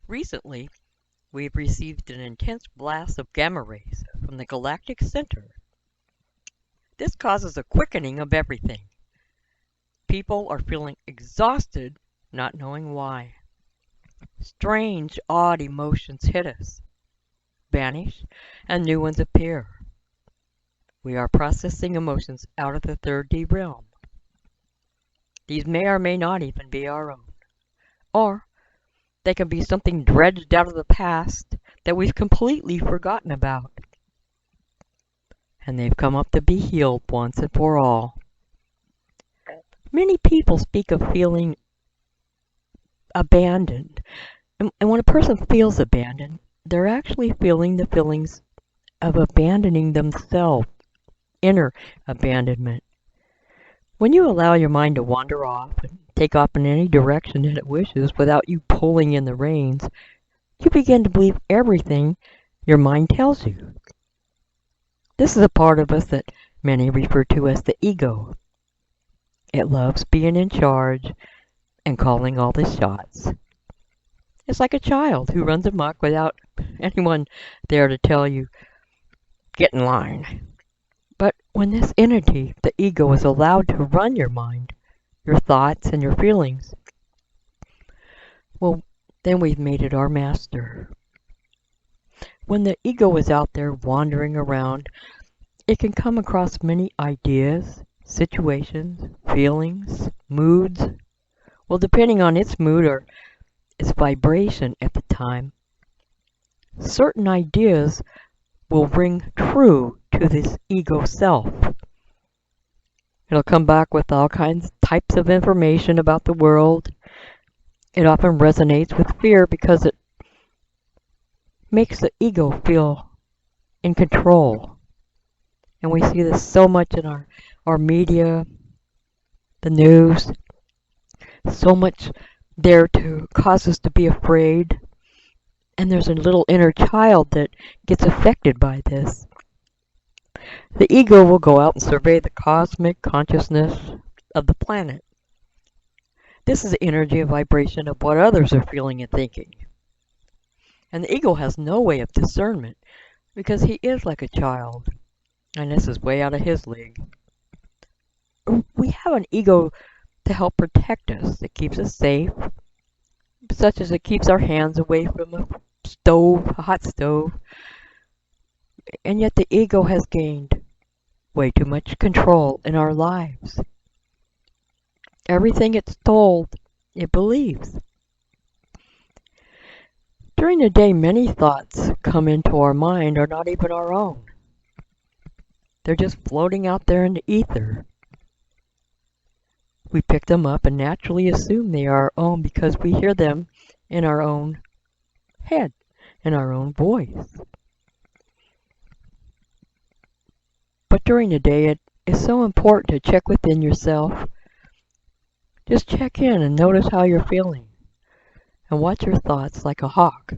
Recently, we've received an intense blast of gamma rays from the Galactic Center. This causes a quickening of everything. People are feeling exhausted, not knowing why. Strange, odd emotions hit us, vanish, and new ones appear. We are processing emotions out of the 3D realm. These may or may not even be our own. Or they can be something dredged out of the past that we've completely forgotten about. And they've come up to be healed once and for all. Many people speak of feeling abandoned. And when a person feels abandoned, they're actually feeling the feelings of abandoning themselves, inner abandonment. When you allow your mind to wander off and take off in any direction that it wishes without you pulling in the reins, you begin to believe everything your mind tells you. This is a part of us that many refer to as the ego. It loves being in charge and calling all the shots. It's like a child who runs amok without anyone there to tell you, get in line. But when this entity, the ego, is allowed to run your mind, your thoughts, and your feelings, well, then we've made it our master. When the ego is out there wandering around, it can come across many ideas, situations, feelings, moods. Well, depending on its mood or its vibration at the time, certain ideas will ring true to this ego self. It'll come back with all types of information about the world. It often resonates with fear because it makes the ego feel in control. And we see this so much in our media, the news, so much there to cause us to be afraid. And there's a little inner child that gets affected by this. The ego will go out and survey the cosmic consciousness of the planet. This is the energy and vibration of what others are feeling and thinking. And the ego has no way of discernment because he is like a child. And this is way out of his league. We have an ego to help protect us. It keeps us safe, such as it keeps our hands away from a hot stove. And yet the ego has gained way too much control in our lives. Everything it's told, it believes. During the day, many thoughts come into our mind are not even our own. They're just floating out there in the ether. We pick them up and naturally assume they are our own because we hear them in our own head, in our own voice. But during the day, it is so important to check within yourself. Just check in and notice how you're feeling. And watch your thoughts like a hawk.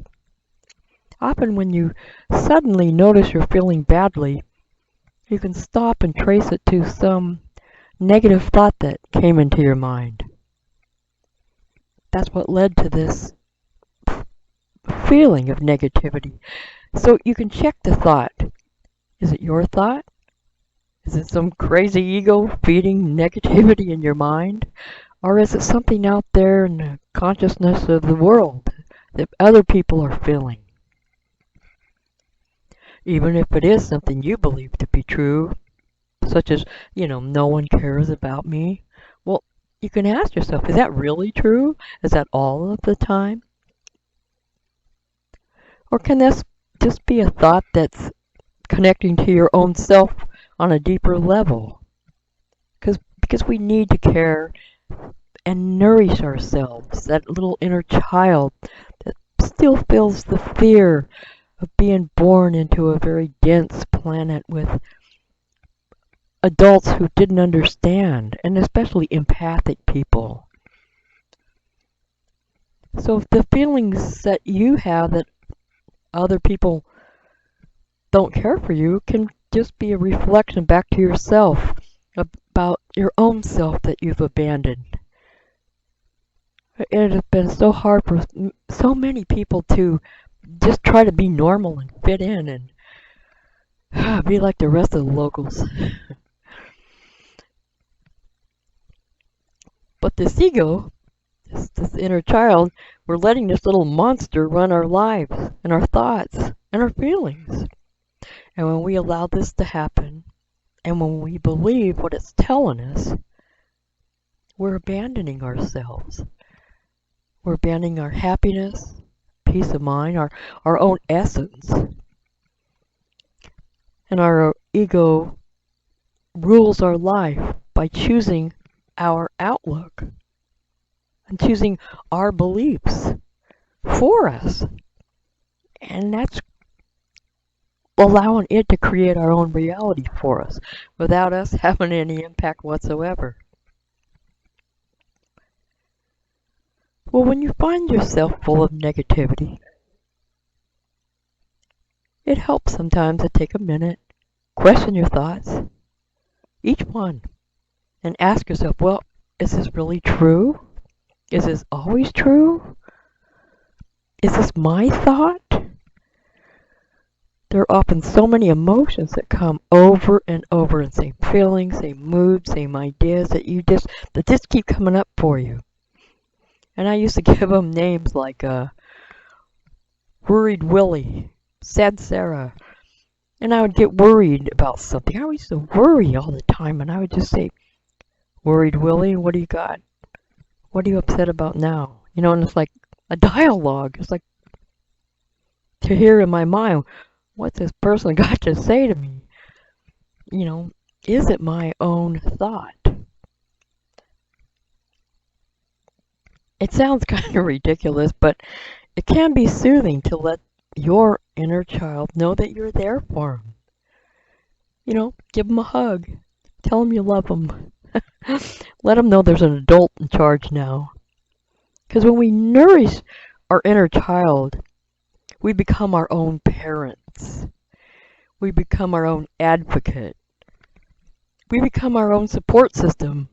Often when you suddenly notice you're feeling badly, you can stop and trace it to some negative thought that came into your mind. That's what led to this feeling of negativity. So you can check the thought. Is it your thought? Is it some crazy ego feeding negativity in your mind? Or is it something out there in the consciousness of the world that other people are feeling? Even if it is something you believe to be true, such as, no one cares about me. Well, you can ask yourself, is that really true? Is that all of the time? Or can this just be a thought that's connecting to your own self on a deeper level? Because we need to care and nourish ourselves, that little inner child that still feels the fear of being born into a very dense planet with adults who didn't understand, and especially empathic people. So if the feelings that you have that other people don't care for you can just be a reflection back to yourself about your own self that you've abandoned. It has been so hard for so many people to just try to be normal and fit in and be like the rest of the locals. But this ego, this inner child, we're letting this little monster run our lives and our thoughts and our feelings. And when we allow this to happen, and when we believe what it's telling us, we're abandoning ourselves. We're abandoning our happiness, peace of mind, our own essence. And our ego rules our life by choosing our outlook and choosing our beliefs for us. And that's allowing it to create our own reality for us without us having any impact whatsoever. Well, when you find yourself full of negativity, it helps sometimes to take a minute, question your thoughts, each one, and ask yourself, well, is this really true? Is this always true? Is this my thought? There are often so many emotions that come over and over, and same feelings, same moods, same ideas that just keep coming up for you. And I used to give them names like Worried Willie, Sad Sarah. And I would get worried about something. I used to worry all the time, and I would just say, Worried Willie, what do you got? What are you upset about now? You know, and it's like a dialogue. It's like to hear in my mind, what's this person got to say to me? You know, is it my own thought? It sounds kind of ridiculous, but it can be soothing to let your inner child know that you're there for them. You know, give them a hug. Tell them you love them. Let them know there's an adult in charge now. Because when we nourish our inner child, we become our own parents. We become our own advocate. We become our own support system.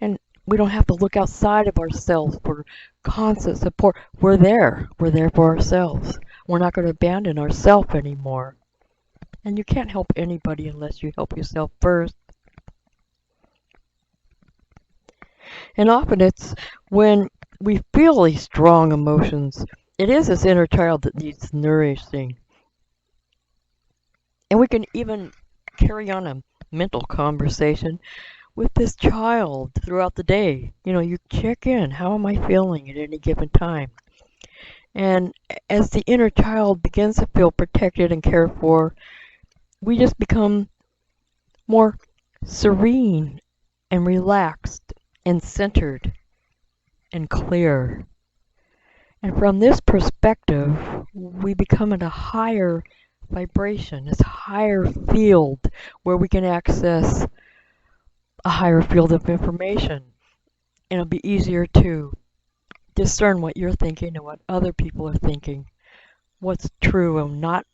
And we don't have to look outside of ourselves for constant support. We're there. We're there for ourselves. We're not going to abandon ourselves anymore. And you can't help anybody unless you help yourself first. And often it's when we feel these strong emotions, it is this inner child that needs nourishing. And we can even carry on a mental conversation with this child throughout the day. You know, you check in. How am I feeling at any given time? And as the inner child begins to feel protected and cared for, we just become more serene and relaxed and centered and clear. And from this perspective, we become at a higher vibration, this higher field where we can access a higher field of information. And it'll be easier to discern what you're thinking and what other people are thinking, what's true and not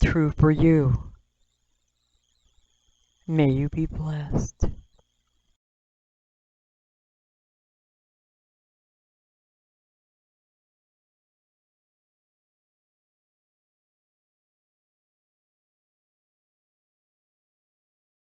true for you. May you be blessed.